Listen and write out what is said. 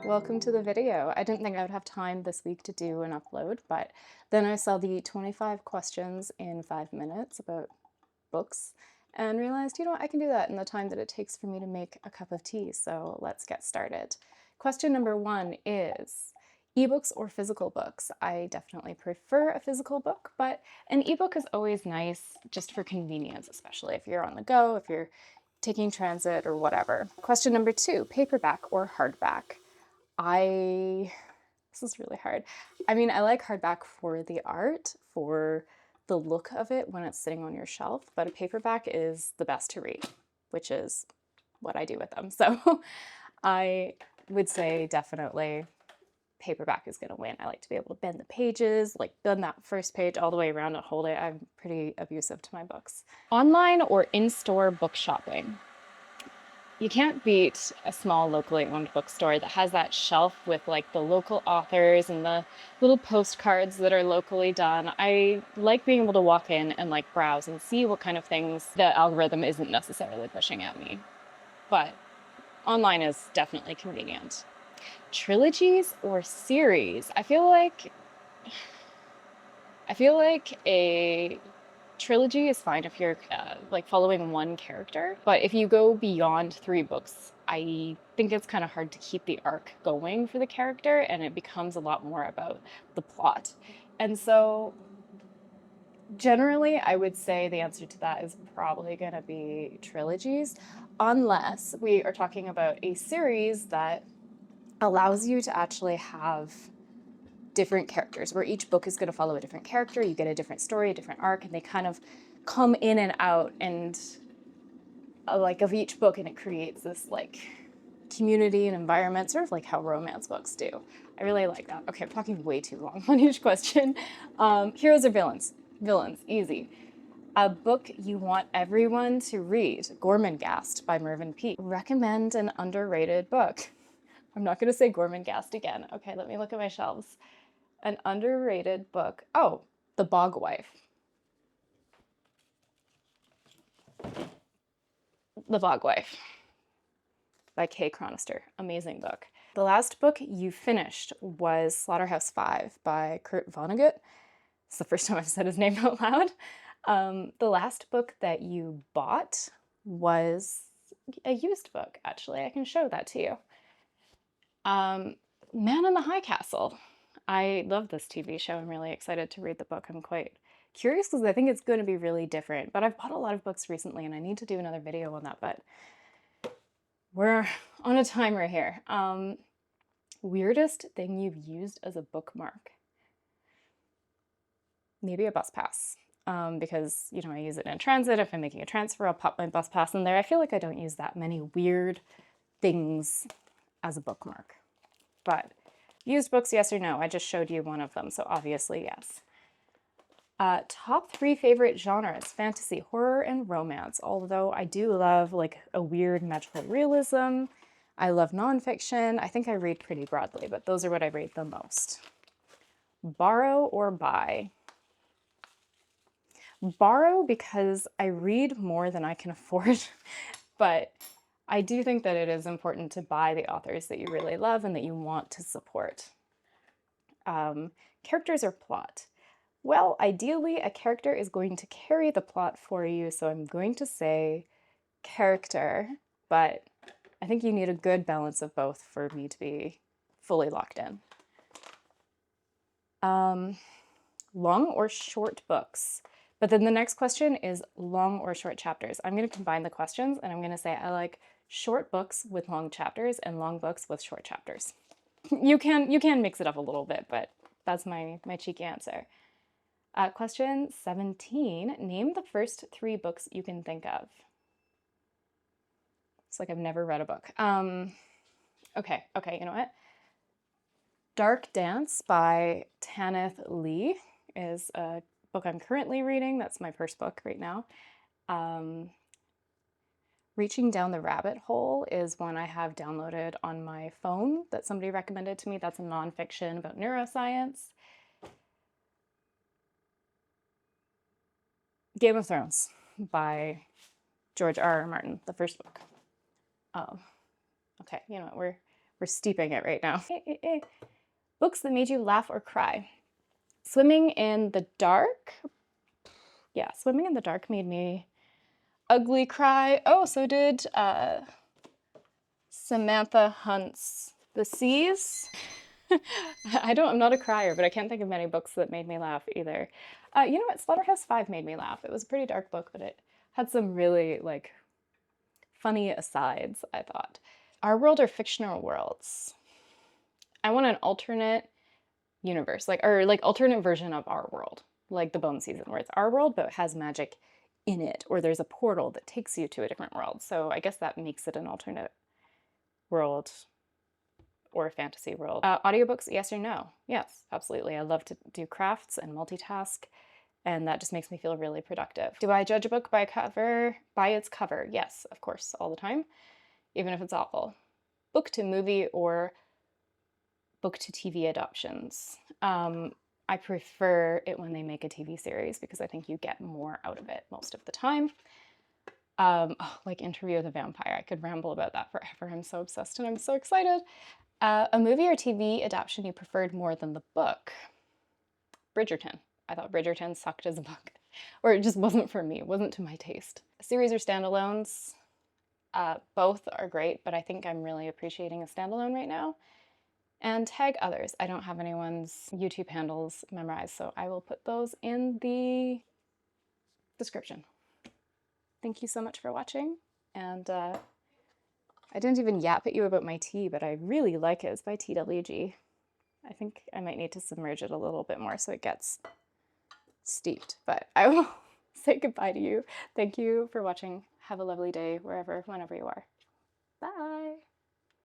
Welcome to the video. I didn't think I would have time this week to do an upload, but then I saw the 25 questions in 5 minutes about books and realized, I can do that in the time that it takes for me to make a cup of tea, so let's get started. Question number 1 is, ebooks or physical books? I definitely prefer a physical book, but an ebook is always nice just for convenience, especially if you're on the go, if you're taking transit or whatever. Question number 2, paperback or hardback? This is really hard. I mean, I like hardback for the art, for the look of it when it's sitting on your shelf, but a paperback is the best to read, which is what I do with them. So I would say definitely paperback is gonna win. I like to be able to bend the pages, like bend that first page all the way around and hold it. I'm pretty abusive to my books. Online or in-store book shopping? You can't beat a small locally owned bookstore that has that shelf with like the local authors and the little postcards that are locally done. I like being able to walk in and like browse and see what kind of things the algorithm isn't necessarily pushing at me. But online is definitely convenient. Trilogies or series? I feel like a trilogy is fine if you're like following one character, but if you go beyond 3 books, I think it's kind of hard to keep the arc going for the character, and it becomes a lot more about the plot. And so generally, I would say the answer to that is probably going to be trilogies, unless we are talking about a series that allows you to actually have different characters, where each book is going to follow a different character. You get a different story, a different arc, and they kind of come in and out and like of each book, and it creates this like community and environment, sort of like how romance books do. I really like that. Okay, I'm talking way too long on each question. Heroes or villains? Villains, easy. A book you want everyone to read, Gormenghast by Mervyn Peake. Recommend an underrated book. I'm not going to say Gormenghast again. Okay, let me look at my shelves. An underrated book. Oh, The Bog Wife. The Bog Wife by Kay Chronister. Amazing book. The last book you finished was Slaughterhouse-Five by Kurt Vonnegut. It's the first time I've said his name out loud. The last book that you bought was a used book, actually. I can show that to you. Man in the High Castle. I love this TV show. I'm really excited to read the book. I'm quite curious because I think it's going to be really different. But I've bought a lot of books recently and I need to do another video on that, but we're on a timer here. Weirdest thing you've used as a bookmark? Maybe a bus pass. Because, I use it in transit. If I'm making a transfer, I'll pop my bus pass in there. I feel like I don't use that many weird things as a bookmark. But used books, yes or no? I just showed you one of them, so obviously yes. Top 3 favorite genres: fantasy, horror, and romance. Although I do love like a weird magical realism. I love nonfiction. I think I read pretty broadly, but those are what I read the most. Borrow or buy? Borrow because I read more than I can afford, but I do think that it is important to buy the authors that you really love and that you want to support. Characters or plot? Well, ideally, a character is going to carry the plot for you, so I'm going to say character, but I think you need a good balance of both for me to be fully locked in. Long or short books? But then the next question is long or short chapters. I'm going to combine the questions and I'm going to say I like short books with long chapters and long books with short chapters. You can mix it up a little bit, but that's my cheeky answer. Question 17, name the first 3 books you can think of. It's like I've never read a book. Okay, you know what? Dark Dance by Tanith Lee is a book I'm currently reading. That's my first book right now. Reaching Down the Rabbit Hole is one I have downloaded on my phone that somebody recommended to me. That's a nonfiction about neuroscience. Game of Thrones by George R.R. Martin, the first book. Okay, you know what, we're We're steeping it right now. Books that made you laugh or cry. Swimming in the Dark. Yeah, Swimming in the Dark made me ugly cry. Oh, so did Samantha Hunt's The Seas. I'm not a crier, but I can't think of many books that made me laugh either. You know what? Slaughterhouse-Five made me laugh. It was a pretty dark book, but it had some really, like, funny asides, I thought. Our world or fictional worlds? I want an alternate universe, or alternate version of our world, like the Bone Season, where it's our world, but it has magic in it, or there's a portal that takes you to a different world. So I guess that makes it an alternate world or a fantasy world. Audiobooks, yes or no? Yes, absolutely. I love to do crafts and multitask, and that just makes me feel really productive. Do I judge a book by its cover? Yes, of course, all the time, even if it's awful. Book to movie or book to TV adaptations. I prefer it when they make a TV series because I think you get more out of it most of the time. Like Interview with a Vampire. I could ramble about that forever. I'm so obsessed and I'm so excited. A movie or TV adaptation you preferred more than the book? Bridgerton. I thought Bridgerton sucked as a book. Or it just wasn't for me. It wasn't to my taste. Series or standalones? Both are great, but I think I'm really appreciating a standalone right now. And tag others. I don't have anyone's YouTube handles memorized, so I will put those in the description. Thank you so much for watching, and I didn't even yap at you about my tea, but I really like it. It's by TWG. I think I might need to submerge it a little bit more so it gets steeped, but I will say goodbye to you. Thank you for watching. Have a lovely day wherever, whenever you are. Bye!